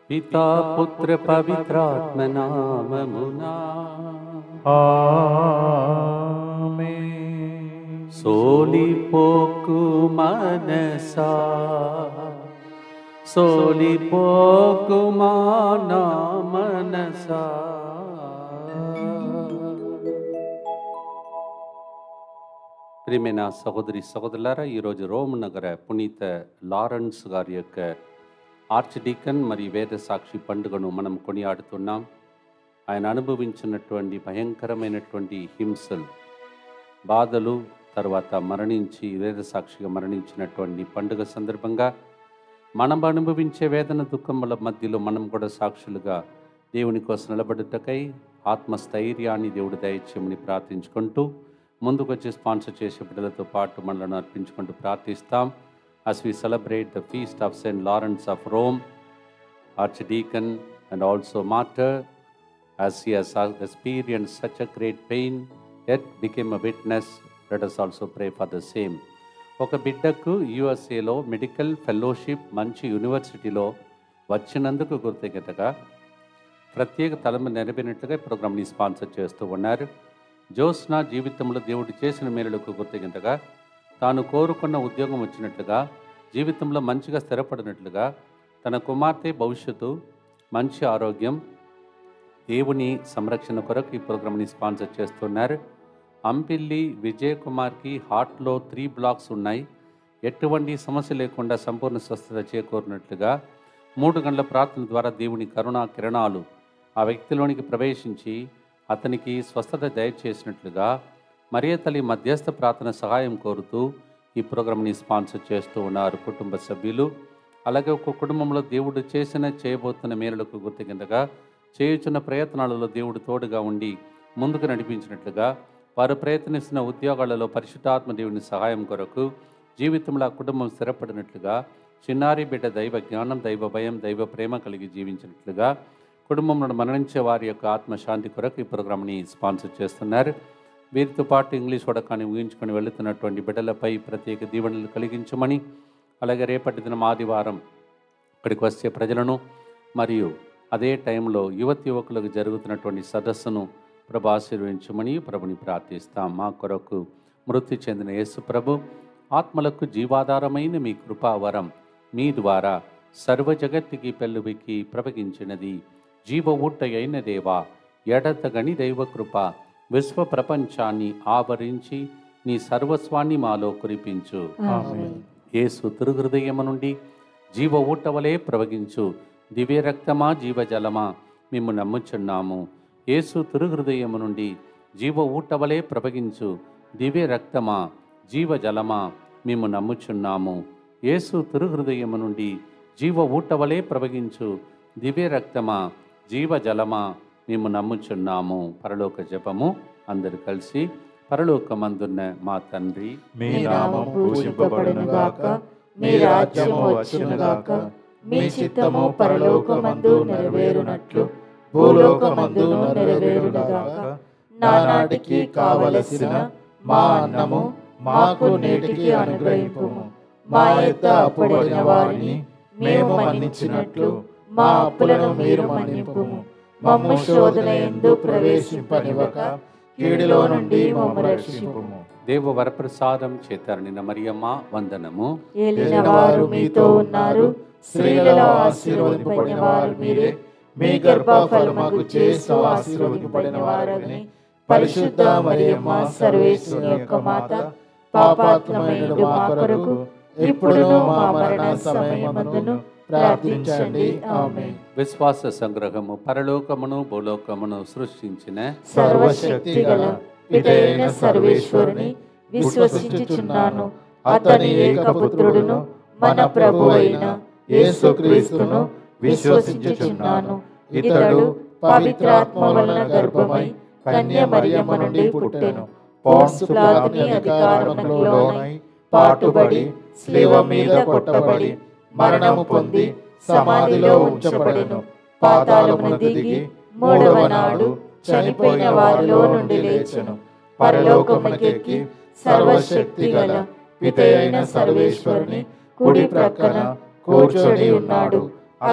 పితా పుత్ర పవిత్రాత్మ నామమునా ఆమేన్. సోలిపోకు మనసా సోలిపోకు మానా మనసా. ప్రియమైన సహోదరి సహోదరులారా, ఈరోజు రోమ్ నగర పునీత లారెన్స్ గారి యొక్క ఆర్చ్ డీకన్ మరియు వేద సాక్షి పండుగను మనం కొనియాడుతున్నాం. ఆయన అనుభవించినటువంటి భయంకరమైనటువంటి హింసలు, బాధలు, తర్వాత మరణించి వేద సాక్షిగా మరణించినటువంటి పండుగ సందర్భంగా మనం అనుభవించే వేదన దుఃఖముల మధ్యలో మనం కూడా సాక్షులుగా దేవుని కోసం నిలబడుటకై ఆత్మస్థైర్యాన్ని దేవుడు దయచేయమని ప్రార్థించుకుంటూ ముందుకు వచ్చి స్పాన్సర్ చేసే బిడ్డలతో పాటు మనలను అర్పించుకుంటూ ప్రార్థిస్తాం. As we celebrate the feast of Saint Lawrence of Rome, Archdeacon and also martyr, as he has experienced such a great pain, yet became a witness, let us also pray for the same. ఒక బిడ్డకు యుఎస్ఏలో medical fellowship మంచి యూనివర్సిటీలో వచ్చినందుకు కృతజ్ఞతగా ప్రత్యేక తలము నెరవేరినట్లుగా ఈ ప్రోగ్రామ్ని స్పాన్సర్ చేస్తూ ఉన్నారు. జోస్నా జీవితంలో దేవుడు చేసిన మేలులకు కృతజ్ఞతగా, తాను కోరుకున్న ఉద్యోగం వచ్చినట్లుగా, జీవితంలో మంచిగా స్థిరపడినట్లుగా, తన కుమార్తె భవిష్యత్తు, మంచి ఆరోగ్యం, దేవుని సంరక్షణ కొరకు ఈ ప్రోగ్రామ్ని స్పాన్సర్ చేస్తున్నారు. అంపిల్లి విజయ్ కుమార్కి హార్ట్లో 3 బ్లాక్స్ ఉన్నాయి. ఎటువంటి సమస్య లేకుండా సంపూర్ణ స్వస్థత చేకూరినట్లుగా 3 గంటల ప్రార్థన ద్వారా దేవుని కరుణా కిరణాలు ఆ వ్యక్తిలోనికి ప్రవేశించి అతనికి స్వస్థత దయచేసినట్లుగా మరియ తల్లి మధ్యస్థ ప్రార్థన సహాయం కోరుతూ ఈ ప్రోగ్రామ్ని స్పాన్సర్ చేస్తూ ఉన్నారు కుటుంబ సభ్యులు. అలాగే ఒక కుటుంబంలో దేవుడు చేయబోతున్న మేలులకు గుర్తించగా చేయుచున్న ప్రయత్నాలలో దేవుడు తోడుగా ఉండి ముందుకు నడిపించినట్లుగా, వారు ప్రయత్నిస్తున్న ఉద్యోగాలలో పరిశుద్ధాత్మ దేవుని సహాయం కొరకు జీవితంలో ఆ కుటుంబం స్థిరపడినట్లుగా, చిన్నారి బిడ్డ దైవ జ్ఞానం, దైవ భయం, దైవ ప్రేమ కలిగి జీవించినట్లుగా, కుటుంబంలో మరణించే వారి యొక్క ఆత్మశాంతి కొరకు ఈ ప్రోగ్రామ్ని స్పాన్సర్ చేస్తున్నారు. వీరితో పాటు ఇంగ్లీష్ వడకాన్ని ఊహించుకొని వెళుతున్నటువంటి బిడ్డలపై ప్రత్యేక దీవెనలు కలిగించమని, అలాగే రేపటి దినం ఆదివారం ఇక్కడికి వచ్చే ప్రజలను మరియు అదే టైంలో యువకులకు జరుగుతున్నటువంటి సదస్సును ప్రభు ఆశీర్వదించమని ప్రభుని ప్రార్థిస్తాం. మా కొరకు మృతి చెందిన యేసు ప్రభు ఆత్మలకు జీవాధారమైన మీ కృపావరం మీ ద్వారా సర్వ జగత్తుకి పెళ్ళువికి ప్రవగించినది. జీవ ఊట అయిన దేవా, ఎడతగని దైవ కృప విశ్వ ప్రపంచాన్ని ఆవరించి నీ సర్వస్వాన్ని మాలో కురిపించు. యేసు తిరుహృదయము నుండి జీవ ఊట వలె ప్రవగించు దివ్య రక్తమా, జీవజలమా, మేము నమ్ముచున్నాము. యేసు తిరుహృదయము నుండి జీవ ఊట వలె ప్రవగించు దివ్య రక్తమా, జీవజలమా, మేము నమ్ముచున్నాము. యేసు తిరుహృదయము నుండి జీవ ఊట వలె ప్రవగించు దివ్య రక్తమా, జీవజలమా, మేము నమ్ముచున్నాము. పరలోక జపము. అందరు కలిసి. పరలోకమందున్న మా తండ్రి, మీ నామం పూజింపబడునుగాక, మీ రాజ్యము వచ్చునుగాక, మీ చిత్తము పరలోకమందు నెరవేరునట్లు భూలోకమందు నెరవేరునుగాక. నానాటికి కావలసిన మా అన్నము మాకు నేటికి అనుగ్రహింపుము. మా యొద్ద అప్పుడైన వారిని మేము మన్నించినట్లు మా అప్పులను మీరు మన్నింపుము. మమ్ము శోధన యందు ప్రవేశింపనివ్వక కీడులో నుండి మమ్ము రక్షింపుము. దేవ వరప్రసాదం చేతరణిన మరియమ్మ వందనము. ఏలిన వారు మీతో ఉన్నారు, స్త్రీలలో ఆశీర్వదింపబడిన వారు మీరే. మీ గర్భఫలమగు యేసు ఆశీర్వదింపబడిన వారని. పరిశుద్ధ మరియమ్మ సర్వేశ్వరుని యొక్క మాత, పాపాత్ములైన మా కొరకు ఇప్పుడును మా మరణ సమయమందును ప్రార్థించండి. ఆమేన్. విశ్వాస సంగ్రహము. పరలోకమును భూలోకమును సృష్టించిన సర్వశక్తిగల పితైన సర్వేశ్వరుని విశ్వసించుచున్నాను. అతని ఏకపుత్రుడును మన ప్రభు అయిన యేసుక్రీస్తును విశ్వసించుచున్నాను. ఇతడు పవిత్రాత్మ వలన గర్భమై కన్య మరియమ్మ నుండి పుట్టెను. పోన్సు పిలాతుని అధికారమునకు లోనై పాటుబడి శిలువ మీద కొట్టబడి మరణము పొంది సమాధిలో ఉంచబడెను. పాతాళమును దిగి 3వ నాడు చనిపోయిన వారిలో నుండి లేచెను. పరలోకమునకెక్కి సర్వశక్తి గల పితయైన సర్వేశ్వరుని కుడి ప్రక్కన కూర్చొని ఉన్నాడు.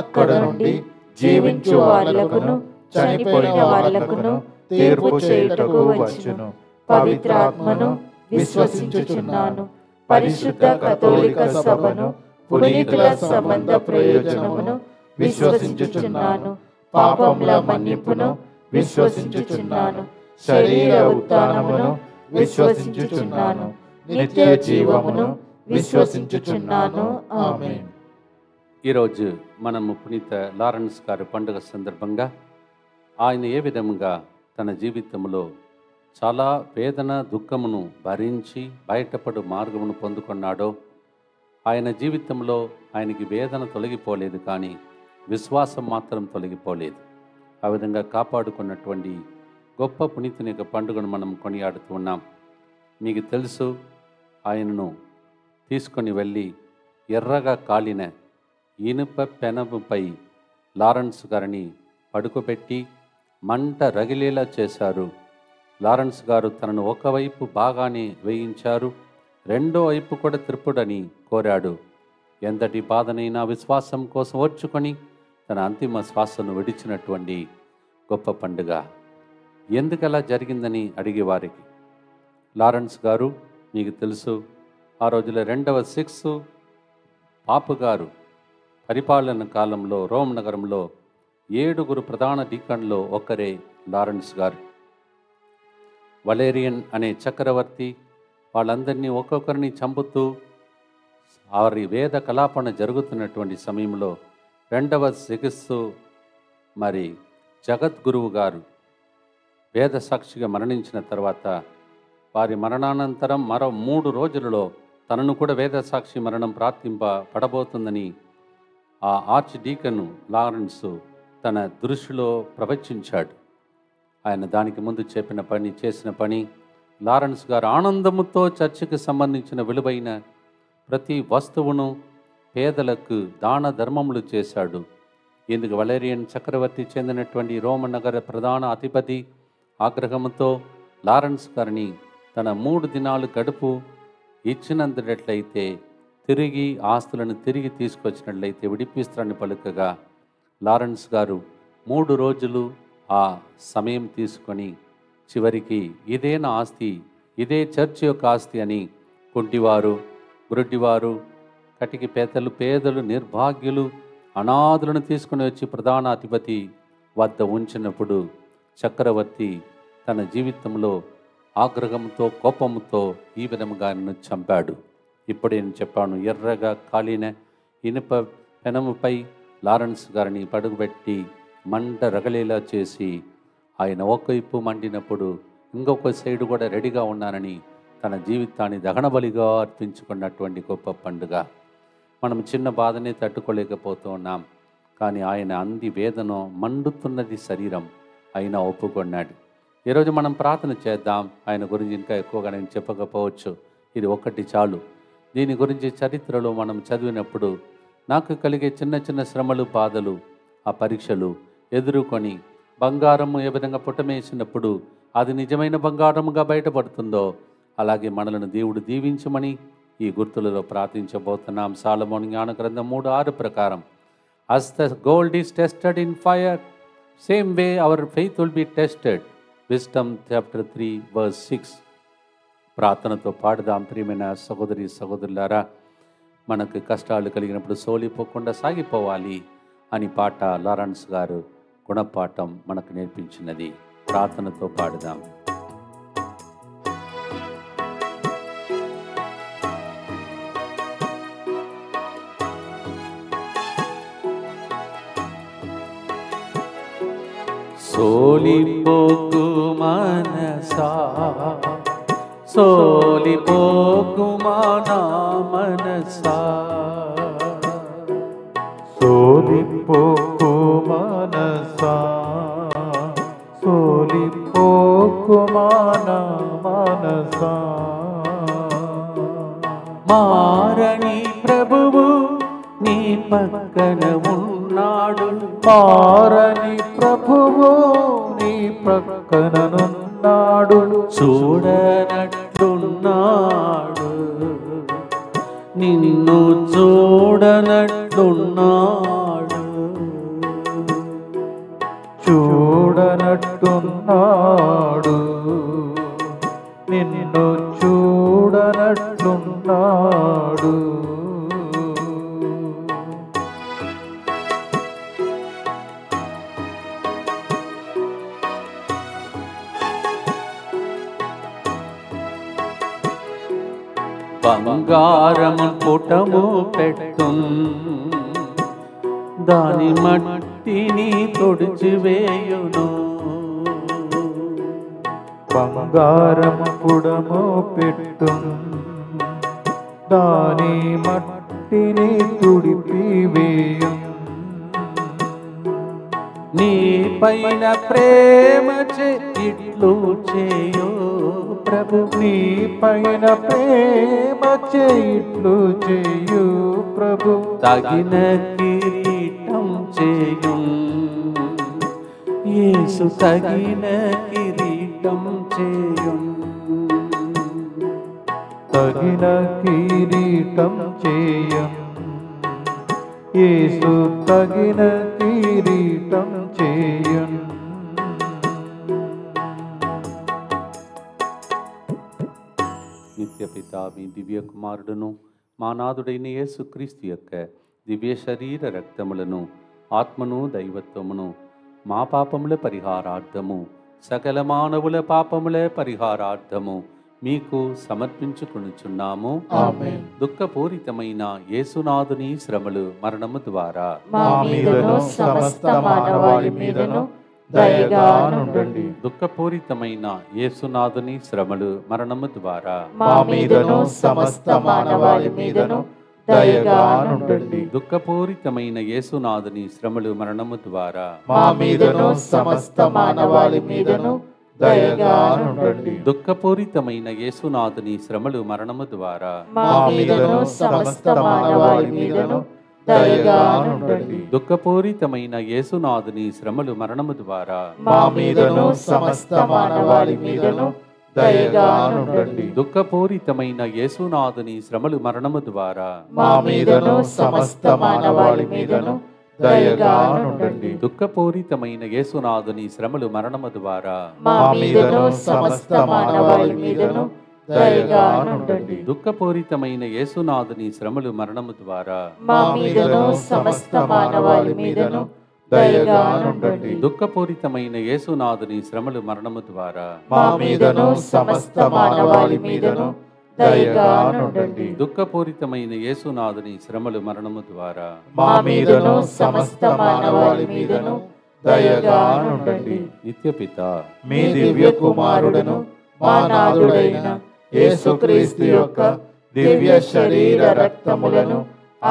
అక్కడ నుండి జీవించు వాళ్లకును చనిపోయిన వాళ్లకును తీర్పు చేయుటకు వచ్చును. పవిత్రాత్మను విశ్వసించుచున్నాను. పరిశుద్ధ కథోలిక సభను, పునీతుల సంబంధ ప్రయోజనమును విశ్వసించుచున్నాను. పాపముల మన్నింపును విశ్వసించుచున్నాను. శరీర ఉత్థానమును విశ్వసించుచున్నాను. నిత్య జీవమును విశ్వసించుచున్నాను. ఆమేన్. ఈరోజు మనము పునీత లారెన్స్ గారి పండుగ సందర్భంగా ఆయన ఏ విధంగా తన జీవితంలో చాలా వేదన దుఃఖమును భరించి బయటపడు మార్గమును పొందుకున్నాడో, ఆయన జీవితంలో ఆయనకి వేదన తొలగిపోలేదు, కానీ విశ్వాసం మాత్రం తొలగిపోలేదు. ఆ విధంగా కాపాడుకున్నటువంటి గొప్ప పునీతుని యొక్క పండుగను మనం కొనియాడుతూ ఉన్నాం. మీకు తెలుసు, ఆయనను తీసుకొని వెళ్ళి ఎర్రగా కాలిన ఇనుప పెనముపై లారెన్స్ గారిని పడుకోబెట్టి మంట రగిలేలా చేశారు. లారెన్స్ గారు తనను ఒకవైపు బాగానే వేయించారు, రెండో వైపు కూడా త్రిప్పుడని కోరాడు. ఎంతటి బాధనైనా విశ్వాసం కోసం ఓర్చుకొని తన అంతిమ శ్వాసను విడిచినటువంటి గొప్ప పండుగ. ఎందుకలా జరిగిందని అడిగేవారికి, లారెన్స్ గారు మీకు తెలుసు, ఆ రోజుల 2వ సిక్స్ పాపు గారు పరిపాలన కాలంలో రోమ్ నగరంలో 7 ప్రధాన డీకన్లో ఒకరే లారెన్స్ గారు. వలేరియన్ అనే చక్రవర్తి వాళ్ళందరినీ ఒక్కొక్కరిని చంపుతూ వారి వేద కలాపన జరుగుతున్నటువంటి సమయంలో 2వ సిగిస్సు మరి జగద్గురువు గారు వేద సాక్షిగా మరణించిన తర్వాత వారి మరణానంతరం మరో 3 రోజులలో తనను కూడా వేద సాక్షి మరణం ప్రార్థింపబడబోతుందని ఆ ఆర్చ్ డీకను లారెన్స్ తన దృష్టిలో ప్రవచించాడు. ఆయన దానికి ముందు చేసిన పని లారెన్స్ గారు ఆనందముతో చర్చికి సంబంధించిన విలువైన ప్రతి వస్తువును పేదలకు దాన ధర్మములు చేశాడు. ఇందుకు వలేరియన్ చక్రవర్తి చెందినటువంటి రోమ నగర ప్రధాన అధిపతి ఆగ్రహంతో లారెన్స్ గారిని తన 3 దినాలు గడుపు ఇచ్చినందునట్లయితే తిరిగి ఆస్తులను తిరిగి తీసుకొచ్చినట్లయితే విడిపిస్తారని పలుకగా, లారెన్స్ గారు 3 రోజులు ఆ సమయం తీసుకొని చివరికి ఇదే నా ఆస్తి, ఇదే చర్చి యొక్క ఆస్తి అని కుంటివారు, గురుడివారు, కటికి పేదలు, నిర్భాగ్యులు, అనాథులను తీసుకుని వచ్చి ప్రధాన అధిపతి వద్ద ఉంచినప్పుడు చక్రవర్తి తన జీవితంలో ఆగ్రహంతో కోపంతో ఈ విధముగా ఆయనను చంపాడు. ఇప్పుడు నేను చెప్పాను, ఎర్రగా కాలిన ఇనుప పెనముపై లారెన్స్ గారిని పడుగుబెట్టి మంట రగలేలా చేసి ఆయన ఒకవైపు మండినప్పుడు ఇంకొక సైడు కూడా రెడీగా ఉన్నానని తన జీవితాన్ని దహనబలిగా అర్పించుకున్నటువంటి గొప్ప పండుగ. మనం చిన్న బాధనే తట్టుకోలేకపోతూ ఉన్నాం, కానీ ఆయన అంది వేదన మండుతున్నది శరీరం అయినా ఒప్పుకొన్నాడు. ఈరోజు మనం ప్రార్థన చేద్దాం. ఆయన గురించి ఇంకా ఎక్కువగా నేను చెప్పకపోవచ్చు, ఇది ఒక్కటి చాలు. దీని గురించి చరిత్రలో మనం చదివినప్పుడు నాకు కలిగే చిన్న చిన్న శ్రమలు, బాధలు, ఆ పరీక్షలు ఎదుర్కొని బంగారము ఏ విధంగా పుట్టమేసినప్పుడు అది నిజమైన బంగారముగా బయటపడుతుందో అలాగే మనలను దేవుడు దీవించమని ఈ గుర్తులలో ప్రార్థించబోతున్నాం. సాలమోను జ్ఞాన గ్రంథం 3:6 ప్రకారం, as the gold is tested in fire, same way our faith will be tested. Wisdom chapter 3 verse 6. ప్రార్థనతో పాడుదాం. ప్రియమైన సహోదరి సహోదరులారా, మనకు కష్టాలు కలిగినప్పుడు సోలిపోకుండా సాగిపోవాలి అని పాట లారెన్స్ గారు గుణపాఠం మనకు నేర్పించినది. ప్రార్థనతో పాడుదాం. సోలిపోకు మనసా, సోలిపోకు నా మనసా, సోలిపోకు మనసా, సోలిపోకు నా మనసా. మారని ప్రభువు నీ పక్కన ఉన్నాడు, మారని ప్రభువు నీ ప్రక్కననున్నాడు, చూడనట్లున్నాడు, నిన్ను చూడనట్లున్నాడు. చూడనట్టున్నాడు, నిన్ను చూడనట్టున్నాడు. బంగారము పుటము పెట్టు, దాని మట్టిని తొడిచివేయును. బంగారము పుడము పెట్టు, దాని మట్టిని తుడిపివేయు. నీ పైన ప్రేమ ఇట్లు చేయు ప్రభు, నీ పైన ప్రేమ చేయిట్లు చేయు ప్రభు. తగిన కిరీటం చేయు యేసు, తగిన కిరీటం చేయు. తగిన కిరీటం చేయం యేసు, తగిన కిరీటం చేయం. నిత్యపిత మీ దివ్య కుమారుడును మా నాథుడైన యేసుక్రీస్తు యొక్క దివ్య శరీర రక్తములను, ఆత్మను, దైవత్వమును మా పాపముల పరిహారార్థము, సకల మానవుల పాపముల పరిహారార్థము మీకు సమర్పించుకొనుచున్నాము. ఆమేన్. దుఃఖపూరితమైన యేసునాథుని శ్రమలు, మరణము ద్వారా మా మీదను సమస్త మానవాళి మీదను దయగా నుండండి. దుఃఖపూరితమైన యేసునాథుని శ్రమలు, మరణము ద్వారా మా మీదను సమస్త మానవాళి మీదను దయగా నుండండి. దుఃఖపూరితమైన యేసునాథుని శ్రమలు, మరణము ద్వారా మా మీదను సమస్త మానవాళి మీదను దయగా నుండండి. దుఃఖపూరితమైన యేసునాథుని శ్రమలు, మరణము ద్వారా మా మీదను సమస్త మానవాళి మీదను దయగా నుండండి. దుఃఖపూరితమైన యేసునాథుని శ్రమలు, మరణము ద్వారా మా మీదను సమస్త మానవాళి మీదను దయగా నుండండి. దుఃఖపూరితమైన యేసునాథుని శ్రమలు, మరణము ద్వారా మా మీదను సమస్త మానవాళి మీదను దయగా నుండండి. దుఃఖపూరితమైన యేసునాథుని శ్రమలు, మరణము ద్వారా మా మీదను సమస్త మానవాళి మీదను దయగా నుండండి. దుఃఖపూరితమైన యేసునాథుని శ్రమలు, మరణము ద్వారా మా మీదను సమస్త మానవాళి మీదను దయగా నుండండి. దుఃఖపూరితమైన యేసునాథుని శ్రమలు, మరణము ద్వారా మా మీదను సమస్త మానవాళి మీదను దయగా నుండండి. దుఃఖపూరితమైన యేసునాథుని శ్రమలు, మరణము ద్వారా మా మీదను సమస్త మానవాళి మీదను దయగా నుండండి. నిత్యపిత మీ దివ్య కుమారుడను మా నాథుడైన యేసుక్రీస్తు యొక్క దివ్య శరీర రక్తములను,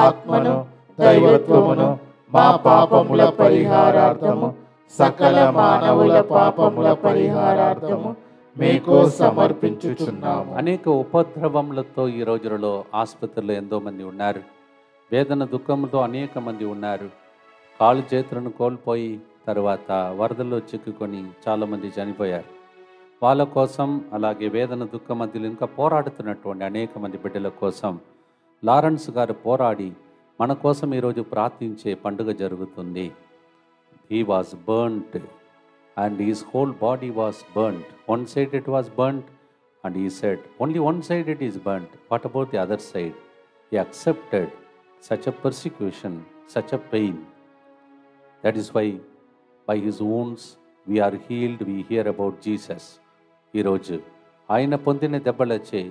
ఆత్మను, దైవత్వమును మా పాపముల పరిహారార్థము, సకల మానవుల పాపముల పరిహారార్థము మీకు సమర్పించుచున్నాము. అనేక ఉపద్రవములతో ఈ రోజులలో ఆసుపత్రిలో ఎంతో మంది ఉన్నారు. వేదన దుఃఖంతో అనేక మంది ఉన్నారు. కాళ్ళు చేతులను కోల్పోయి తర్వాత వరదల్లో చిక్కుకొని చాలామంది చనిపోయారు. వాళ్ళ కోసం, అలాగే వేదన దుఃఖ మధ్యలో ఇంకా పోరాడుతున్నటువంటి అనేక మంది బిడ్డల కోసం లారెన్స్ గారు పోరాడి మన కోసం ఈరోజు ప్రార్థించే పండుగ జరుగుతుంది. He was burned and his whole body was burnt. One side it was burnt, and he said, only one side it is burnt. What about the other side? He accepted such a persecution, such a pain. That is why by his wounds we are healed, we hear about Jesus. ఈరోజు ఆయన పొందిన దెబ్బలచే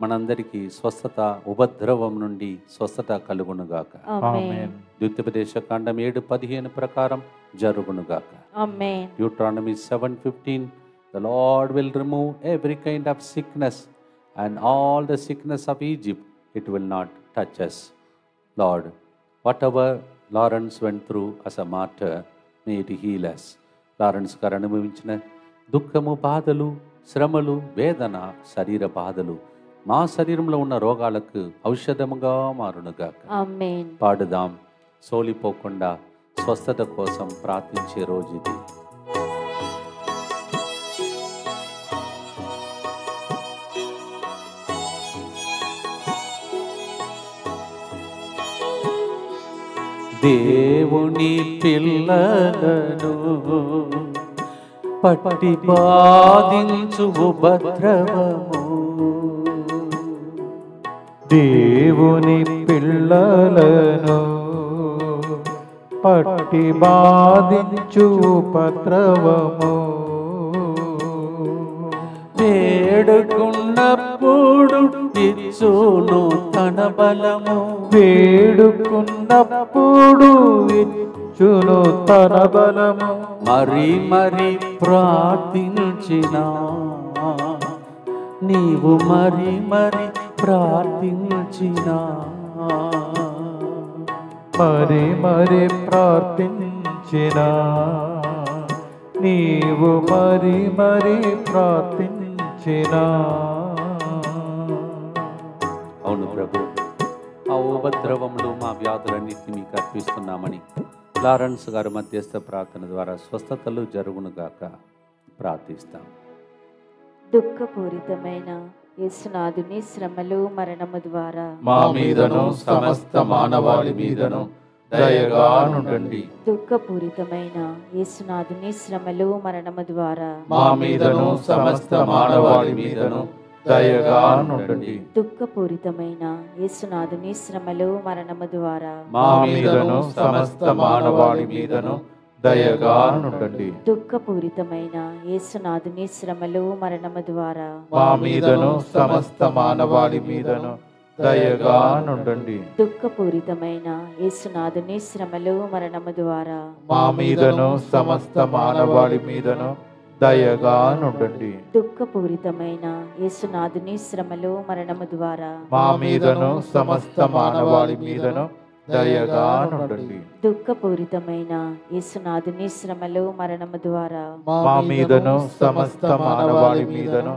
మనందరికీ స్వస్థత, ఉపద్రవం నుండి స్వస్థత కలుగునుగాక. ఆమేన్. ద్వితీయోపదేశ కాండం 7:15 ప్రకారం జరుగునుగాక. ఆమేన్. Deuteronomy 7:15, the Lord will remove every kind of sickness, and all the sickness of Egypt, it will not touch us. Lord, whatever Lawrence went through as a martyr, may it heal us. Lawrence గారు అనుభవించిన దుఃఖము, బాధలు, శ్రమలు, వేదన, శరీర బాధలు మా శరీరంలో ఉన్న రోగాలకు ఔషధముగా మారునుగాక. ఆమేన్. పాడుదాం. సోలిపోకుండా స్వస్థత కోసం ప్రార్థించే రోజు ఇది. దేవుని పిల్లలను పట్టి బాధించు ఉపద్రవము, దేవుని పిల్లలను పట్టి బాధించు ఉపద్రవము, వేడుకున్నప్పుడు ఇచ్చును తన బలము, వేడుకున్నప్పుడు ఇచ్చును తన బలము, మరి మరి ప్రార్థించినా నీవు మరి మరి ప్రార్థించినా, మరి మరి ప్రార్థించినా నీవు మరి మరి ప్రార్థించినా. అవును ప్రభు, ఆ ఉపద్రవములు మా వ్యాధులన్నింటినీ మీకు అర్పిస్తున్నామని లారెన్స్ గారి మధ్యస్థ ప్రార్థన ద్వారా స్వస్థతలు జరుగునుగాక ప్రార్థిస్తాం. దుఃఖపూరితమైన యేసునాథుని శ్రమలు మరణము ద్వారా మా మీదను సమస్త మానవాళి మీదను దయగా నుండండి. దుఃఖపూరితమైన యేసునాథుని శ్రమలు మరణము ద్వారా మా మీదను సమస్త మానవాళి మీదను దయగా నుండండి. దుఃఖపూరితమైన యేసునాథుని శ్రమలు మరణము ద్వారా మా మీదను సమస్త మానవాళి మీదను దయగా నుండండి. దుఃఖపూరితమైన యేసునాథుని శ్రమలు మరణము ద్వారా మా మీదను సమస్త మానవాళి మీదను దయగా నుండండి. దుఃఖపూరితమైన యేసునాథుని శ్రమలు మరణము ద్వారా మా మీదను సమస్త మానవాళి మీదను దయగా నుండండి. దుఃఖపూరితమైన యేసునాథుని శ్రమలు మరణము ద్వారా మా మీదను సమస్త మానవాళి మీదను దయగా నుండండి. దుఃఖపూరితమైన యేసునాథుని శ్రమలు మరణము ద్వారా మా మీదను సమస్త మానవాళి మీదను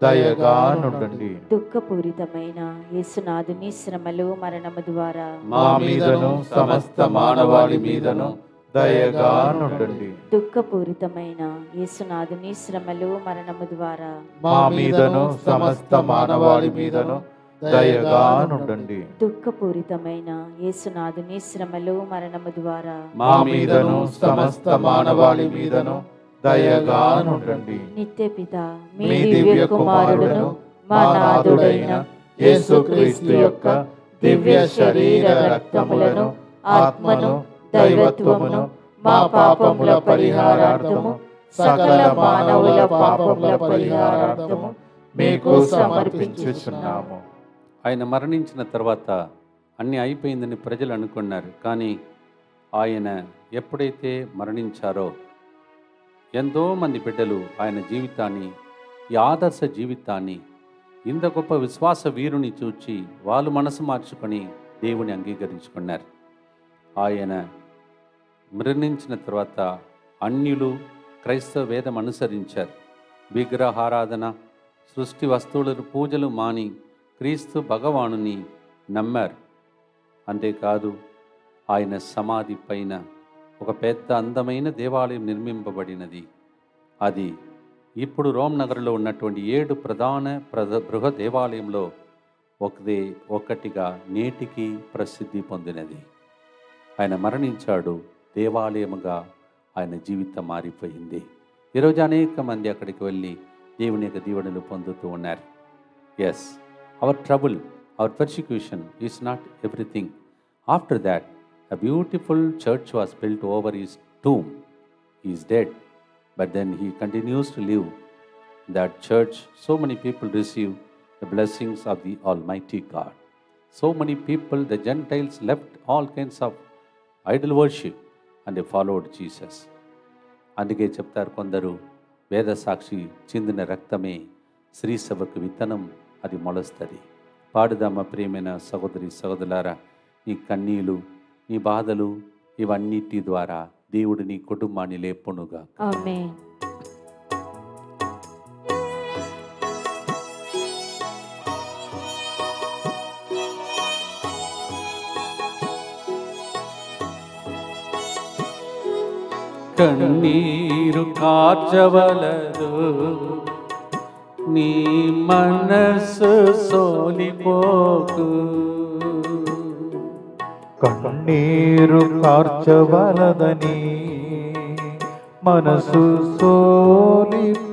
దయగా నుండండి. దుఃఖపూరితమైన యేసునాథుని శ్రమలు మరణము ద్వారా మా మీదను సమస్త మానవాళి మీదను దయగా నుండండి. దుఃఖపూరితమైన యేసునాథుని శ్రమలు మరణము ద్వారా మా మీదను సమస్త మానవాళి మీదను దయగా నుండండి. దుఃఖపూరితమైన యేసునాథుని శ్రమలు మరణము ద్వారా మా మీదను సమస్త మానవాళి మీదను దయగా నుండండి. నిత్య పిత మీ దివ్య కుమారుడును మా నాథుడైన యేసుక్రీస్తు యొక్క దివ్య శరీర రక్తములను ఆత్మను దైవత్వమును మా పాపముల పరిహారార్థము సకల మానవుల పాపముల పరిహారార్థము మీకు సమర్పించుచున్నాము. ఆయన మరణించిన తర్వాత అన్నీ అయిపోయిందని ప్రజలు అనుకున్నారు. కానీ ఆయన ఎప్పుడైతే మరణించారో ఎంతోమంది బిడ్డలు ఆయన జీవితాన్ని, ఈ ఆదర్శ జీవితాన్ని, ఇంత గొప్ప విశ్వాస వీరుని చూచి వాళ్ళు మనసు మార్చుకొని దేవుని అంగీకరించుకున్నారు. ఆయన మరణించిన తర్వాత అన్యులు క్రైస్తవ వేదం అనుసరించారు. విగ్రహారాధన, సృష్టి వస్తువులను పూజలు మాని క్రీస్తు భగవానుని నమ్మారు. అంతేకాదు ఆయన సమాధి పైన ఒక పెద్ద అందమైన దేవాలయం నిర్మింపబడినది. అది ఇప్పుడు రోమ్ నగర్లో ఉన్నటువంటి 7 ప్రధాన బృహ దేవాలయంలో ఒకటిగా నేటికి ప్రసిద్ధి పొందినది. ఆయన మరణించాడు, దేవాలయముగా ఆయన జీవితం మారిపోయింది. ఈరోజు అనేక మంది అక్కడికి వెళ్ళి దేవుని యొక్క దీవెనలు పొందుతూ ఉన్నారు. Yes, our trouble, our persecution is not everything. After that a beautiful church was built over his tomb. He is dead, but then he continues to live. That church, so many people receive the blessings of the Almighty God. So many people, the Gentiles, left all kinds of idol worship and they followed Jesus. అందుకే చెప్తారు కొందరు, వేద సాక్షి చిందిన రక్తమే శ్రీ సభకు విత్తనం, అది మొలుస్తుంది. పాడుదామా ప్రియమైన సహోదరి సహోదరులారా, నీ కన్నీలు, నీ బాధలు, ఇవన్నిటి ద్వారా దేవుడు నీ కుటుంబాన్ని లేపునుగా. ఆమేన్. కన్నీరు కార్చవలదు, నీ మనసు సోలిపోకు. కన్నీరు కార్చవలదని మనసు సోలిపోకుము.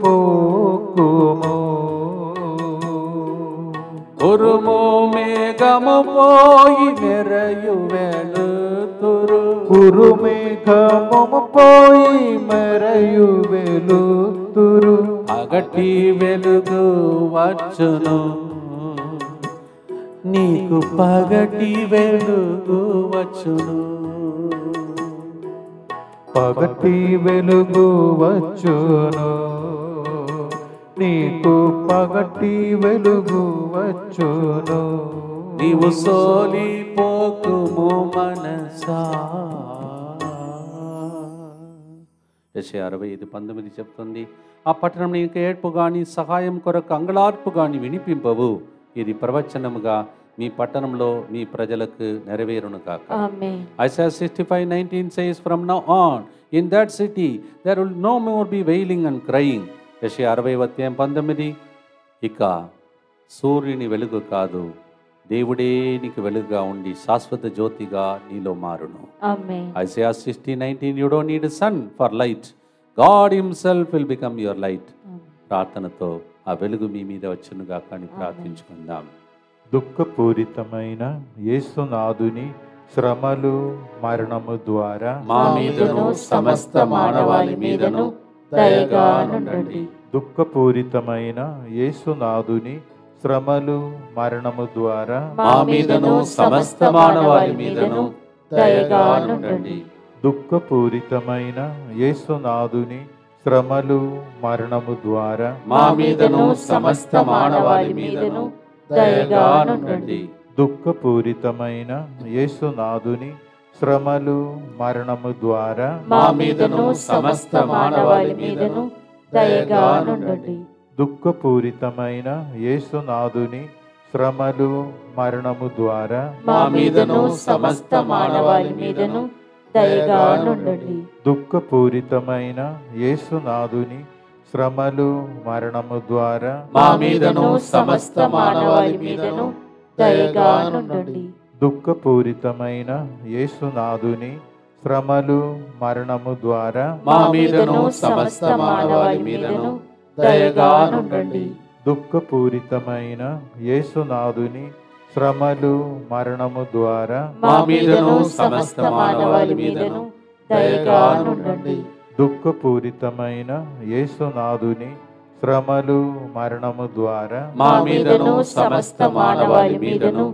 ఉరుము మేఘము పోయి మెరయు వెలుతురు, ఉరుమేఘము పోయి మెరయు వెలుతురు, పగటి వెలుగు వచ్చును, నీకు పగటి వెలుగు వచ్చును. పగటి వెలుగు వచ్చును, నీకు పగటి వెలుగు వచ్చును. నీవు సోలిపోకుము మనసా. యెషయా 65:19 చెప్తుంది, ఆ పట్టణం నీకు ఏడ్పు గాని సహాయం కొరకు అంగళార్పు గాని వినిపింపవు. ఇది ప్రవచనముగా మీ పట్టణంలో మీ ప్రజలకు నెరవేరును కాక. ఆమేన్. Isaiah 65:19 says, from now on in that city there will no more be wailing and crying. యెషయా 60:19, ఇక సూర్యుని వెలుగు కాదు, దేవుడే నీకు వెలుగుగా ఉండి శాశ్వత జ్యోతిగా నీలో మారును. ఆమేన్. Isaiah 60:19, you don't need a sun for light, God himself will become your light. ప్రార్థనతో ఆ వెలుగు మీ మీద వచ్చునుగా కానీ ప్రార్థించుకుందాం. దుఃఖపూరితమైన యేసునాథుని శ్రమలు మరణము ద్వారా మా మీదను సమస్త మానవాళి మీదను దయగా నుండండి. దుఃఖపూరితమైన యేసునాథుని శ్రమలు మరణము ద్వారా మా మీదను సమస్త మానవాళి మీదను దయగా నుండండి. దుఃఖపూరితమైన యేసునాథుని శ్రమలు మరణము ద్వారా మా మీదను సమస్త మానవాళి మీదను దయగా నుండండి. దుఃఖపూరితమైన యేసునాథుని శ్రమలు మరణము ద్వారా మా మీదను సమస్త మానవాళి మీదను దయగా నుండండి. దుఃఖపూరితమైన యేసునాథుని శ్రమలు మరణము ద్వారా మా మీదను సమస్త మానవాళి మీదను దయగా నుండండి. దుఃఖపూరితమైన యేసునాథుని శ్రమలు మరణము ద్వారా మా మీదను సమస్త మానవాళి మీదను దయగా నుండండి. దుఃఖపూరితమైన యేసునాథుని శ్రమలు మరణము ద్వారా మా మీదను సమస్త మానవాళి మీదను దయగా నుండండి. దుఃఖపూరితమైన యేసునాథుని శ్రమలు మరణము ద్వారా మా మీదను సమస్త మానవాళి మీదను దయగా నుండండి. దుఃఖపూరితమైన యేసునాథుని శ్రమలు మరణము ద్వారా మా మీదను సమస్త మానవాళి మీదను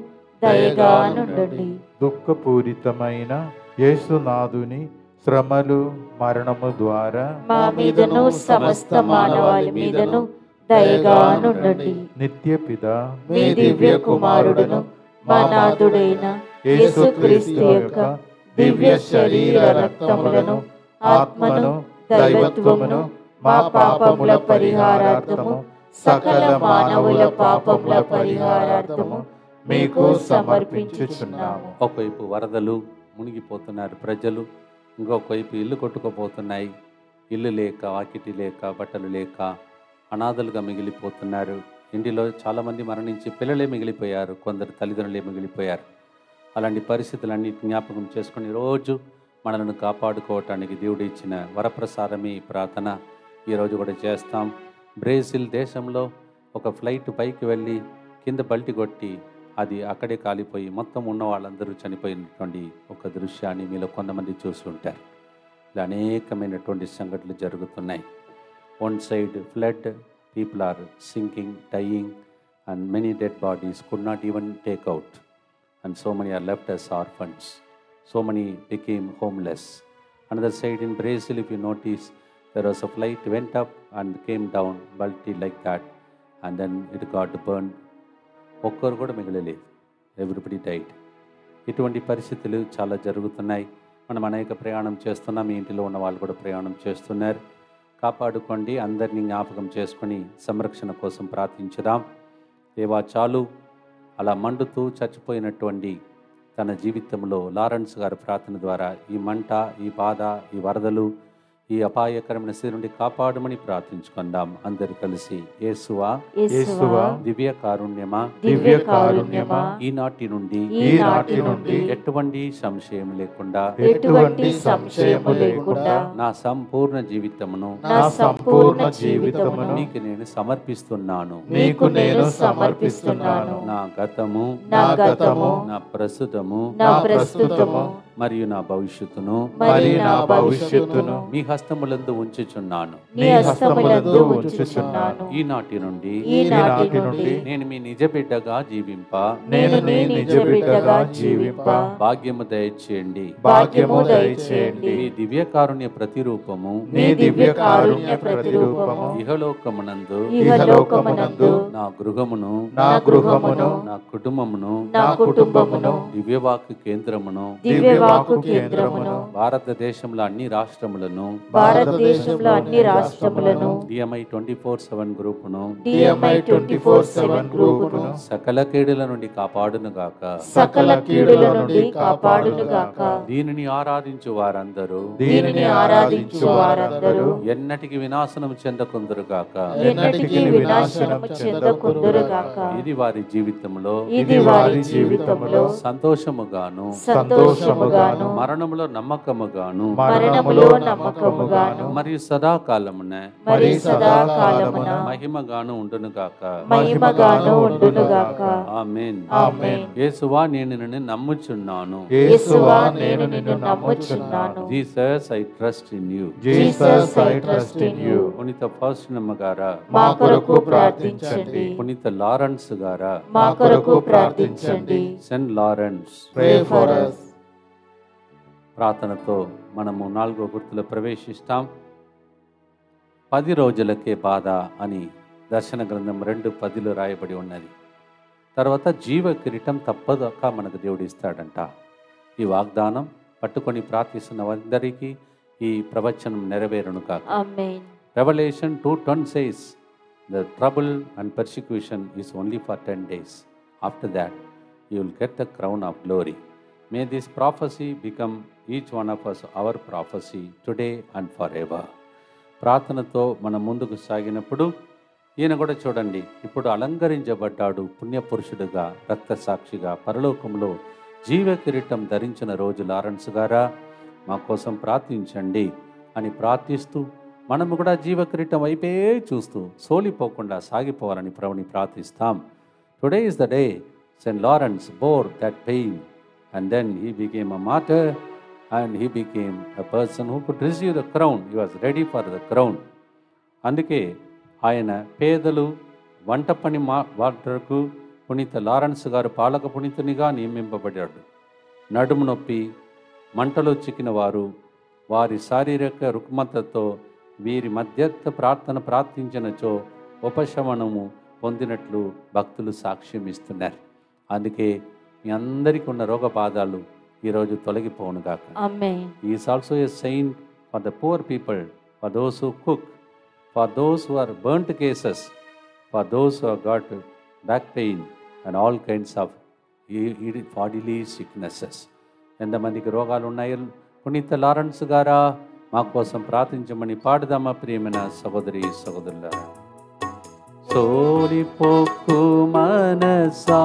దయగా నుండండి. దుఃఖపూరితమైన యేసునాథుని శ్రమలు మరణము ద్వారా మా మీదను సమస్త మానవాళి మీదను దయగా నుండండి. నిత్యపిత మీ దివ్య కుమారుడును మా నాథుడైన యేసుక్రీస్తు యొక్క దివ్య శరీర రక్తములను ఆత్మను దైవత్వమును మా పాపముల పరిహారార్థము సకల మానవుల పాపముల పరిహారార్థము మీకు సమర్పించుచున్నాము. ఒకవైపు వరదలు మునిగిపోతున్నారు ప్రజలు, ఇంకొక వైపు ఇల్లు కొట్టుకుపోతున్నాయి. ఇల్లు లేక, వాకిటి లేక, బట్టలు లేక అనాథలుగా మిగిలిపోతున్నారు. ఇంటిలో చాలామంది మరణించి పిల్లలే మిగిలిపోయారు, కొందరు తల్లిదండ్రులే మిగిలిపోయారు. అలాంటి పరిస్థితులన్నిటి జ్ఞాపకం చేసుకుని రోజు మనలను కాపాడుకోవటానికి దేవుడు ఇచ్చిన వరప్రసాదమే ఈ ప్రార్థన ఈరోజు కూడా చేస్తాం. బ్రెజిల్ దేశంలో ఒక ఫ్లైట్ పైకి వెళ్ళి కింద బల్టి కొట్టి అది అక్కడే కాలిపోయి మొత్తం ఉన్న వాళ్ళందరూ చనిపోయినటువంటి ఒక దృశ్యాన్ని మీలో కొంతమంది చూసి ఉంటారు. ఇలా అనేకమైనటువంటి సంఘటనలు జరుగుతున్నాయి. One side flood, people are sinking, dying, and many dead bodies could not even take out, and so many are left as orphans. So many became homeless. Another side in Brazil, if you notice, there was a flight went up and came down, bulky like that, and then it got burned. ఒక్కరు కూడా మిగలలేదు, everybody died. ఇటువంటి పరిస్థితులు చాలా జరుగుతున్నాయి. మనం అనేక ప్రయాణం చేస్తున్నాం, మీ ఇంటిలో ఉన్న వాళ్ళు కూడా ప్రయాణం చేస్తున్నారు. కాపాడుకోండి, అందరినీ జ్ఞాపకం చేసుకొని సంరక్షణ కోసం ప్రార్థించుదాం. దేవా, చాలు అలా మండుతూ చచ్చిపోయినటువంటి తన జీవితంలో లారెన్స్ గారి ప్రార్థన ద్వారా ఈ మంట, ఈ బాధ, ఈ వరదలు, ఈ ఈ అపాయకరమైన స్థితి నుండి కాపాడమని ప్రార్థించుకుందాం. అందరు కలిసి యేసువా యేసువా దివ్య కారుణ్యమా దివ్య కారుణ్యమా ఈనాటి నుండి ఈనాటి నుండి ఎటువంటి సంశయం లేకుండా ఎటువంటి సంశయము లేకుండా నా సంపూర్ణ జీవితమును నా సంపూర్ణ జీవితమును నీకు నేను సమర్పిస్తున్నాను. నీకు నేను సమర్పిస్తున్నాను. నా గతము నా గతము నా ప్రస్తుతము నా ప్రస్తుతము మరియు నా భవిష్యత్తును మరియు నా భవిష్యత్తును మీ హస్తములందు ఉంచుచున్నాను. నీ హస్తములందు ఉంచుచున్నాను. ఈనాటి నుండి ఈనాటి నుండి నేను మీ నిజ బిడ్డగా జీవింప నేను నీ నిజ బిడ్డగా జీవింప భాగ్యము దయచేయండి. భాగ్యము దయచేయండి. మీ దివ్య కారుణ్య ప్రతిరూపము నీ దివ్య కారుణ్య ప్రతిరూపము ఇహలోకమునందు ఇహలోకమునందు నా గృహమును నా గృహమును నా కుటుంబమును నా కుటుంబమును దివ్యవాక్కు కేంద్రమును దివ్యవాక్కు కేంద్రమును భారతదేశంలో అన్ని రాష్ట్రములను భారతదేశంలో అన్ని రాష్ట్రములను డిఎంఐ 24/7 గ్రూపును డిఎంఐ 24/7 గ్రూపును సకల కీడుల నుండి కాపాడును గాక. సకల కీడుల నుండి కాపాడును గాక. దీనిని ఆరాధించు వారందరూ దీనిని ఆరాధించు వారందరూ ఎన్నటికి వినాశనం చెందకుందురు గాక. ఎన్నటికీ వినాశనము చెందకుందురు గాక. ఇది వారి జీవితంలో ఇది వారి జీవితంలో సంతోషముగాను సంతోషముగాను మరణములో నమ్మకముగాను మరణములో నమ్మకముగాను మరియు సదాకాలమున మరి సదాకాలమున మహిమగాను ఉండును గాక. మహిమగాను ఉండును గాక. ఆమేన్. ఆమేన్. యేసువా నేను నిన్ను నమ్ముచున్నాను. యేసువా నేను నిన్ను నమ్ముచున్నాను. Jesus I trust in you. Jesus I trust in you. పునీత ఫాస్టినమ్మ గారా మా కొరకు ప్రార్థించండి. పునీత లారెన్స్ గారా మా కొరకు ప్రార్థించండి. Saint Lawrence Pray for us. ప్రార్థనతో మనము 4వ గుర్తులో ప్రవేశిస్తాం. 10 రోజులకే బాధ అని దర్శన గ్రంథం 2:10లో రాయబడి ఉన్నది. తర్వాత జీవ కిరీటం తప్పదక్క మనకు దేవుడు ఇస్తాడంట. ఈ వాగ్దానం పట్టుకొని ప్రార్థిస్తున్న వారందరికీ ఈ ప్రవచనం నెరవేరును కాక. Amen. Revelation 2:10 says the trouble and persecution is only for 10 days. After that you will get the crown of glory. May this prophecy become each one of us our prophecy today and forever. ప్రార్థనతో మనం ముందుకు సాగినప్పుడు ఈయన కూడా చూడండి, ఇప్పుడు అలంకరించబడ్డాడు పుణ్యపురుషుడుగా, రక్త సాక్షిగా, పరలోకంలో జీవ కిరీటం ధరించిన రోజు లారెన్స్ గారా మా కోసం ప్రార్థించండి అని ప్రార్థిస్తూ మనము కూడా జీవ కిరీటం వైపే చూస్తూ సోలిపోకుండా సాగిపోవాలని ప్రభుని ప్రార్థిస్తాం. Today is the day Saint Lawrence bore that pain and then he became a martyr and he became a person who could receive the crown. He was ready for the crown. అందుకే ఆయన పేదలు వంట పని వాటకు పునీత Lawrence గారు పాలక పునీతునిగా నియమింపబడ్డాడు. నడుము నొప్పి మంటలో చిక్కిన వారు వారి శారీరక రుగ్మతతో వీరి మధ్యస్థ ప్రార్థన ప్రార్థించినచో ఉపశమనము పొందినట్లు భక్తులు సాక్ష్యం ఇస్తున్నారు. అందుకే మీ అందరికీ ఉన్న రోగ బాధలు ఈరోజు తొలగిపోవునుగాక. He is also a saint for the poor people, for those who cook, for those who are burnt cases, for those who have got back pain and all kinds of bodily sicknesses. ఎంతమందికి రోగాలు ఉన్నాయో పునీత Lawrence గారా మా కోసం ప్రార్థించమని పాడుదామా ప్రియమైన సహోదరి సహోదరులారా. సోలిపోకు మనసా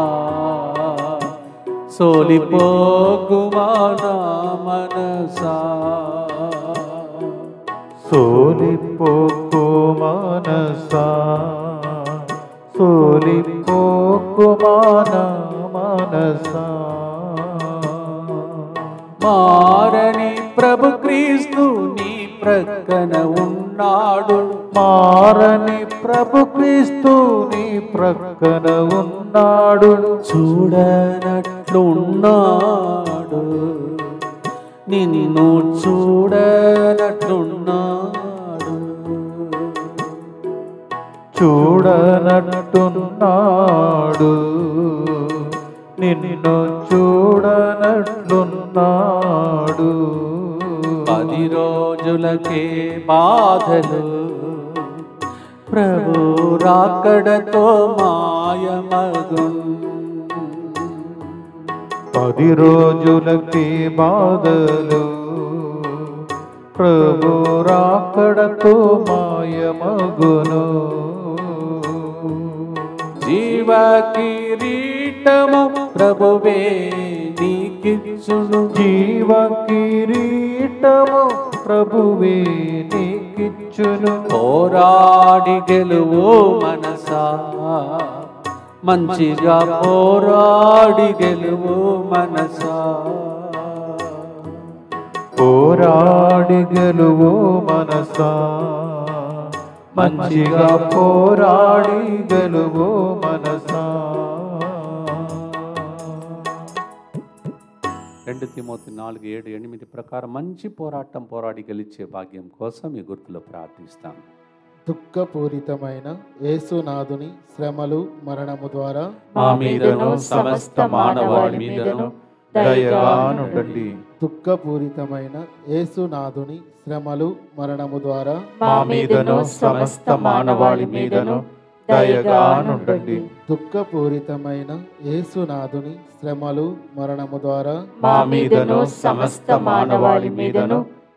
సోలిపోకు మనసా సోలిపోకు మనసా సోలిపోకు మనసా మారని ప్రభు క్రీస్తు నీ ప్రక్కన ఉన్నాడు. మారని ప్రభు క్రీస్తు నీ ప్రక్కన ఉన్నాడు. చూడనట్లున్నాడు, నిన్ను చూడనట్లున్నాడు. చూడనట్టున్నాడు, నిన్ను చూడనట్లున్నాడు. 10 రోజులకే బాధలు ప్రభు రాకడతో మాయమగున్. 10 రోజులకి బాధలు ప్రభు రాకడతో మాయమగును. జీవ కిరీటము ప్రభువే నీకిచ్చును. జీవ కిరీటము ప్రభువే నీకిచ్చును. పోరాడి గెలువు మనసా, మంచిగా పోరాడి గెలువు మనసా. పోరాడి గెలువు మనసా, మంచిగా పోరాడి గెలువు మనసా. 2 తిమోతి 4:7-8 ప్రకారం మంచి పోరాటం పోరాడి గెలిచే భాగ్యం కోసం ఈ గుర్తులో ప్రార్థిస్తాం. దుఃఖపూరితమైన యేసునాథుని శ్రమలు మరణము ద్వారా మా మీదను సమస్త మానవాళి మీదను దయగా నుండండి. దుఃఖపూరితమైన యేసునాథుని శ్రమలు మరణము ద్వారా మా మీదను సమస్త మానవాళి మీదను దయగా నుండండి. దుఃఖపూరితమైన యేసునాథుని శ్రమలు మరణము ద్వారా మా మీదను సమస్త మానవాళి మీదను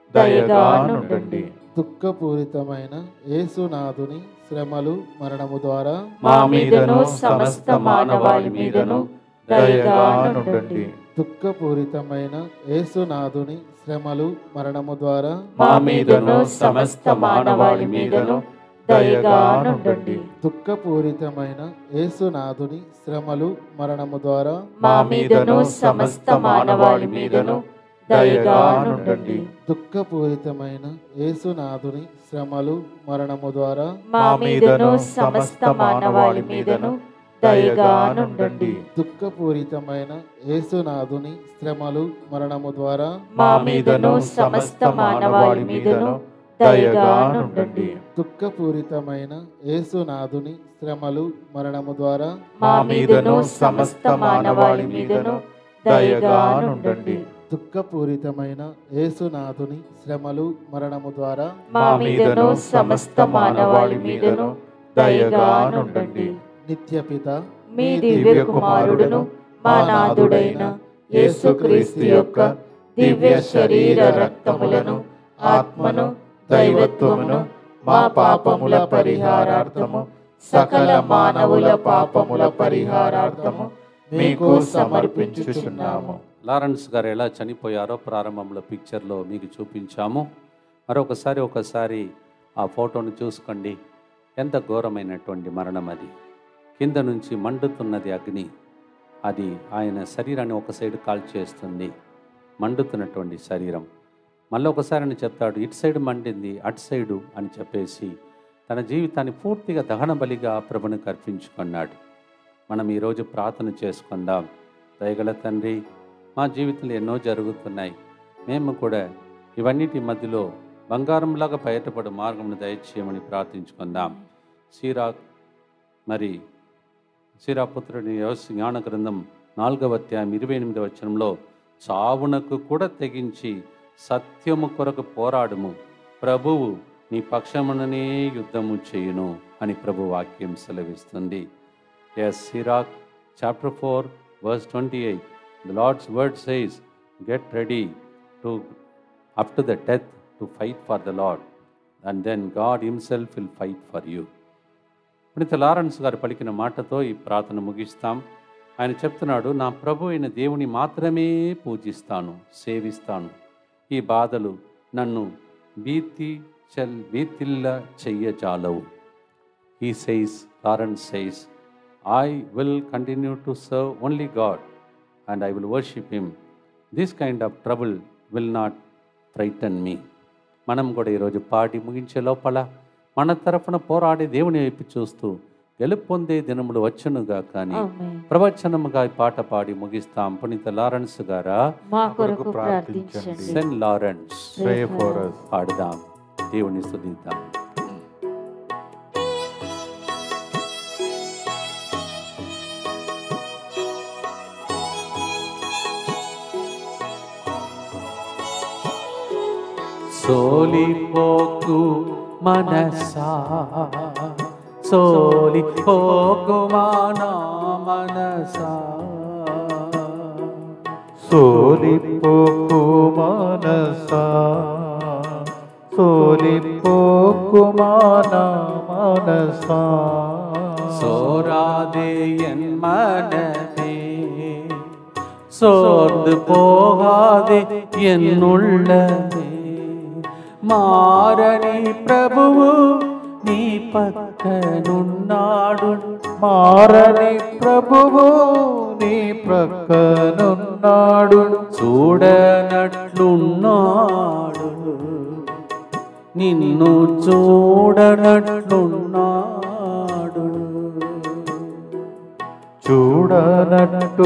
దయగా నుండండి. దుఃఖపూరితమైన యేసునాథుని శ్రమలు మరణము ద్వారా మా మీదను సమస్త మానవాళి మీదను దయగా నుండండి. దుఃఖపూరితమైన యేసునాథుని శ్రమలు మరణము ద్వారా మా మీదను సమస్త మానవాళి మీదను దయగా నుండండి. దుఃఖపూరితమైన యేసునాథుని శ్రమలు మరణము ద్వారా మా మీదను సమస్త మానవాళి మీదను దయగా నుండండి. దుఃఖపూరితమైన యేసునాథుని శ్రమలు మరణము ద్వారా మా మీదను సమస్త మానవాళి మీదను దయగా నుండండి. దుఃఖపూరితమైన యేసునాథుని శ్రమలు మరణము ద్వారా మా మీదను సమస్త మానవాళి మీదను దయగా నుండండి. దుఃఖపూరితమైన యేసునాథుని శ్రమలు మరణము ద్వారా మా మీదను సమస్త మానవాళి మీదను దయగా నుండండి. దుఃఖపూరితమైన యేసునాథుని శ్రమలు మరణము ద్వారా మా మీదను సమస్త మానవాళి మీదను దయగా నుండండి. నిత్యపిత మీ దివ్య కుమారుడును మా నాథుడైన యేసుక్రీస్తు యొక్క దివ్య శరీర రక్తములను ఆత్మను దైవత్వమును మా పాపముల పరిహారార్థము సకల మానవుల పాపముల పరిహారార్థము మీకు సమర్పించుచున్నాము. లారెన్స్ గారు ఎలా చనిపోయారో ప్రారంభంలో పిక్చర్లో మీకు చూపించాము. ఒకసారి ఆ ఫోటోను చూసుకోండి. ఎంత ఘోరమైనటువంటి మరణం అది. కింద నుంచి మండుతున్నది అగ్ని. అది ఆయన శరీరాన్ని ఒక సైడ్ కాల్చేస్తుంది. మండుతున్నటువంటి శరీరం. మళ్ళీ ఒకసారి అని చెప్తాడు, ఇటు సైడ్ మండింది, అటు సైడు అని చెప్పేసి తన జీవితాన్ని పూర్తిగా దహన బలిగా ప్రభునికి అర్పించుకున్నాడు. మనం ఈరోజు ప్రార్థన చేసుకుందాం. దయగల తండ్రి, మా జీవితంలో ఎన్నో జరుగుతున్నాయి. మేము కూడా ఇవన్నిటి మధ్యలో బంగారంలాగా బయటపడే మార్గంను దయచేయమని ప్రార్థించుకుందాం. సీరాపుత్రుడి జ్ఞాన గ్రంథం 4వ అధ్యాయం 28వ వచనంలో చావునకు కూడా తెగించి సత్యము కొరకు పోరాడుము, ప్రభువు నీ పక్షముననే యుద్ధము చేయును అని ప్రభు వాక్యం సెలవిస్తుంది. Sirach chapter 4 verse 28. The Lord's word says, get ready to up to the death to fight for the Lord, and then God himself will fight for you. పునీత లారెన్స్ గారు పలికిన మాటతో ఈ ప్రార్థన ముగిస్తాం. ఆయన చెప్తున్నాడు, నా ప్రభు అయిన దేవుని మాత్రమే పూజిస్తాను, సేవిస్తాను. ఈ బాధలు నన్ను భీతిల్ల చెయ్యజాలవు. He says, Lawrence says, I will continue to serve only God and I will worship him. This kind of trouble will not frighten me. మనం కూడా ఈరోజు పాడి ముగించే లోపల మన తరఫున పోరాడే దేవుని వైపు చూస్తూ గెలుపు పొందే దినములు వచ్చునుగా కానీ ప్రవచనముగా ఈ పాట పాడి ముగిస్తాం. పునీత లారెన్స్ గారా మా కొరకు ప్రార్థించండి. Saint Lawrence Pray for us. పాడదాం, దేవుని స్తుతిద్దాం. సోలిపోకు మనసా, సోలిపోకు మానా మనసా, సోలిపోకు మనసా, சோலிப்போக்குமா నా మనసా சோராதே என் மனமே, சோர்ந்து போகாதே என் உள்ளமே. మారని ప్రభువు నీ పక్కనున్నాడు, మారని ప్రభువు నీ ప్రక్కనున్నాడు, చూడనట్లున్నాడు, నిన్ను చూడనట్లున్నాడు. చూడనట్టున్నాడు,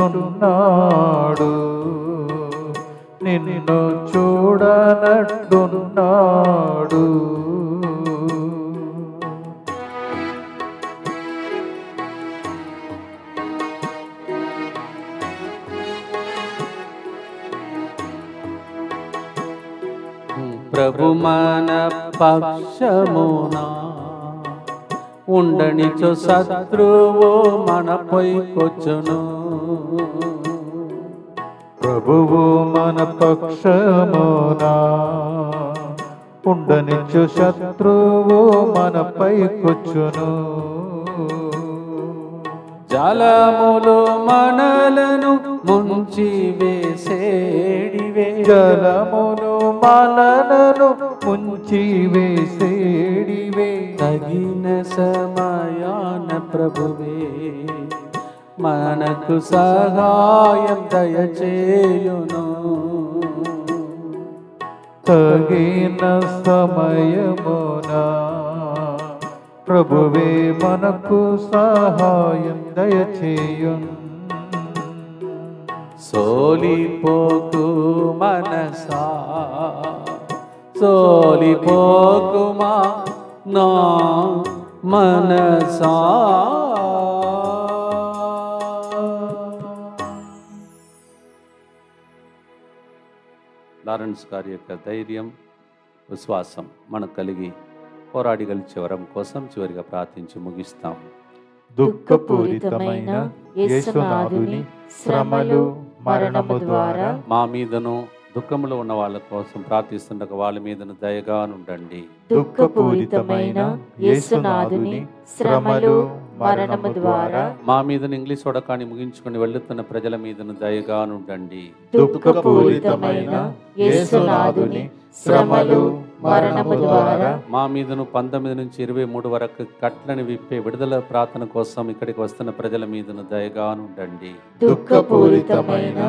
నిన్ను చూడనట్టున్నాడు. ప్రభు మన పక్షమునా ఉండనిచో శత్రువు మనపై కొచ్చును. ప్రభువు మన పక్షమునా ఉండనిచ్చు శత్రువు మనపై కొచ్చును. జలములు మనలను ముంచి వేసేడివే, జలమును మనలను ముంచి వేసేడివే, తగిన సమయాన ప్రభువే మనకు సహాయం దయచేయును. తగిన సమయమున ప్రభువే మనకు సహాయం దయచేయును. సోలిపోకు మనసా, సోలిపోకుమా నా మనసా. లారెన్స్ గారి యొక్క ధైర్యం, విశ్వాసం మనకు కలిగి పోరాడి గెలిచే వరం కోసం చివరిగా ప్రార్థించి ముగిస్తాం. దుఃఖపూరితమైన యేసునాథుని శ్రమలు మరణము ద్వారా మా మీదను దుఃఖములో ఉన్న వాళ్ళ కోసం ప్రార్థిస్తుండగా వాళ్ళ మీదను దయగా నుండండి. దుఃఖపూరితమైన యేసునాథుని శ్రమలు మరణము ద్వారా మా మీదను ఇంగ్లీష్ వడకాన్ని ముగించుకుని వెళ్తున్న ప్రజల మీదను దయగా నుండండి. దుఃఖపూరితమైన యేసునాథుని శ్రమలు మరణము ద్వారా మా మీదను 19 నుంచి 23 వరకు కట్లను విప్పే విడుదల ప్రార్థన కోసం ఇక్కడికి వస్తున్న ప్రజల మీదను దయగా ఉండండి. దుఃఖపూరితమైన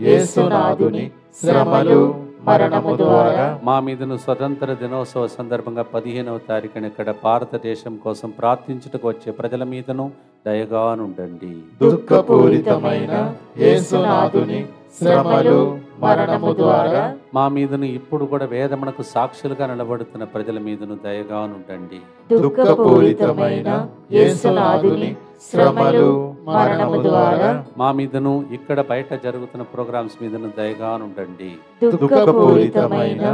యేసునాథుని శ్రమలు మరణము ద్వారా మా మీదను స్వతంత్ర దినోత్సవ సందర్భంగా 15వ తారీఖున ఇక్కడ భారతదేశం కోసం ప్రార్థించుటకు వచ్చే ప్రజల మీదను దయగా ఉండండి. దుఃఖపూరితమైన యేసునాథుని శ్రమలు మరణము ద్వారా మా మీదను ఇప్పుడు కూడా వేదమునకు సాక్షులుగా నిలబడుతున్న ప్రజల మీదను దయగా ఉండండి. దుఃఖపూరితమైన యేసునాథుని శ్రమలు మరణము ద్వారా మా మీదను ఇక్కడ బయట జరుగుతున్న ప్రోగ్రామ్స్ మీదను దయగా ఉండండి. దుఃఖపూరితమైన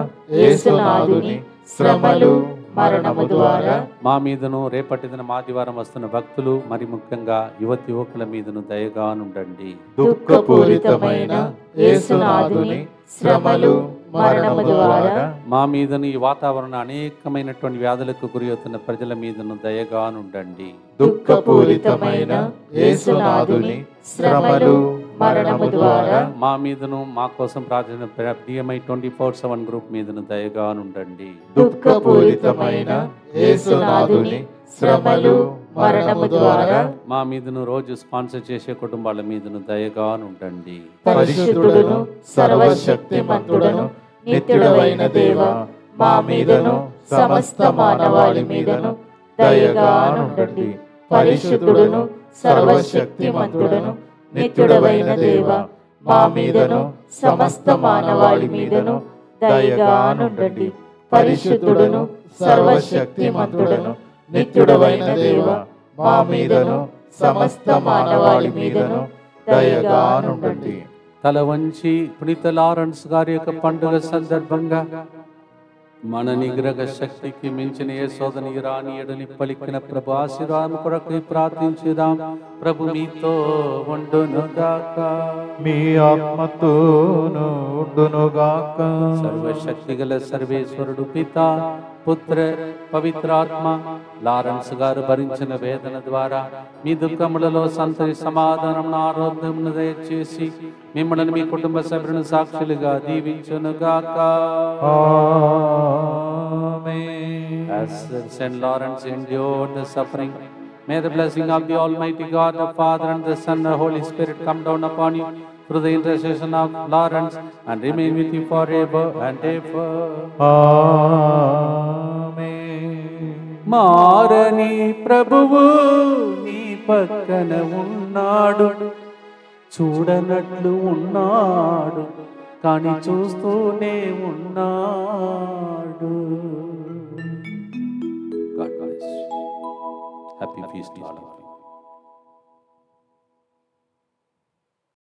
యేసునాథుని శ్రమలు మరణము ద్వారా మా మీదను రేపటి దినం ఆదివారం వస్తున్న భక్తులు మరి ముఖ్యంగా యువతి యువకుల మీదను దయగా ఉండండి. దుఃఖపూరితమైన యేసునాథుని శ్రమలు మరణము ద్వారా మా మీదను ఈ వాతావరణ అనేకమైనటువంటి వ్యాధులకు గురి అవుతున్న ప్రజల మీదను దయగా ఉండండి. దుఃఖపూరితమైన యేసునాథుని శ్రమలు మరణము ద్వారా మా మీదను మా కోసం ప్రార్థన DMI 24/7 గ్రూప్ మీదను దయగా ఉండండి. దుఃఖపూరితమైన యేసునాథుని శ్రమలు మరణము ద్వారా మా మీదను రోజు స్పాన్సర్ చేసే కుటుంబాల మీదను దయగా ఉండండి. పరిశుద్ధుడును సర్వశక్తిమంతుడును నిత్యుడవైన దేవా, మా మీదను సమస్త మానవాళి మీదను దయగా ఉండండి. పరిశుద్ధుడును సర్వశక్తిమంతుడును నిత్యుడవైన దేవా, మా మీదను సమస్త మానవాళి మీదను దయగా ఉండండి. పరిశుద్ధుడును సర్వశక్తిమంతుడును నిత్యుడవైన దేవా, మా మీదను సమస్త మానవాళి మీదను దయగా ఉండండి. తల వంచి పునీత లారెన్స్ గారి యొక్క పండుగ సందర్భంగా మన నిగ్రహ శక్తికి మించిన ఏ శోధన రాని ఎడని పలికిన ప్రభు ఆశీర్వాదం కొరకు ప్రార్థించుదాం. ప్రభు మీతో ఉండునుగాక. మీ ఆత్మతోను ఉండునుగాక. సర్వశక్తి గల సర్వేశ్వరుడు పిత, పుత్ర, పవిత్రాత్మ లారెన్స్ గారు భరించిన వేదన ద్వారా మీ దుఃఖములలో సంతరి సమాధానం ఆరోగ్యం దయచేసి మిమ్మల్ని మీ కుటుంబ సభ్యులను సాక్షులుగా దీవించునుగాక. As Saint Lawrence endured the suffering, may the blessing of the Almighty God, the Father and the Son and the Holy Spirit come down upon you through the intercession of Lawrence and remain with you forever and ever. మారని ప్రభువు నీ పక్కన ఉన్నాడు, చూడనట్లు ఉన్నాడు కానీ చూస్తూనే ఉన్నాడు. God bless. Happy feast, all of you.